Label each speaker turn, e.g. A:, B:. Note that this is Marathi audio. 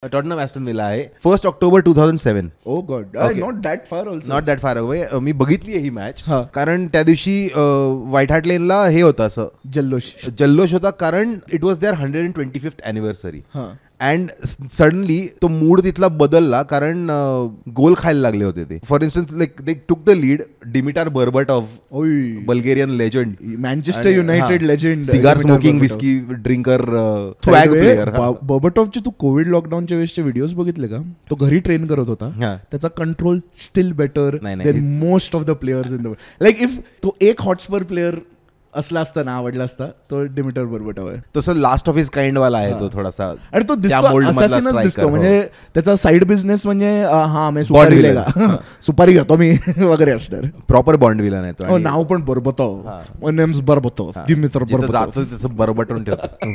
A: टॉटनहम ॲस्टन विला आहे. 1 October 2007.
B: Oh God, not that far also.
A: Not that far away. मी बघितली आहे ही मॅच,
B: हा.
A: कारण त्या दिवशी व्हाईट हार्ट लेनला हे होतं असं जल्लोष होता, कारण it was their 125th anniversary. And suddenly तो मूड तिथला बदलला, कारण गोल खायला लागले होते ते. For instance like they took the lead. Dimitar Berbatov, Bulgarian legend,
B: Manchester United legend,
A: cigar smoking, whisky drinker, swag player.
B: बर्बटॉव्हचे तू कोविड लॉकडाऊनच्या वेळेसचे व्हिडिओज बघितले का? तो घरी ट्रेन करत होता. त्याचा control steel better than most of the players in the world. Like if तो एक हॉटस्पर प्लेअर असला असता ना, आवडला असता, तो डिमिटर बर्बटॉव्ह आहे.
A: तसं लास्ट ऑफ हिज काइंड वाला आहे तो थोडासा.
B: आणि तो दिसतो दिसतो, म्हणजे त्याचा साईड बिझनेस म्हणजे मी सुपारी लेगा, सुपारी घेतो मी वगैरे असणार.
A: प्रॉपर बॉन्ड विलन आहे तो.
B: नाव पण बर्बटॉव्ह, नेम्स बर्बटॉव्ह, डिमिटर बर्बटॉव्ह,
A: तसं बरबटून ठेवतो.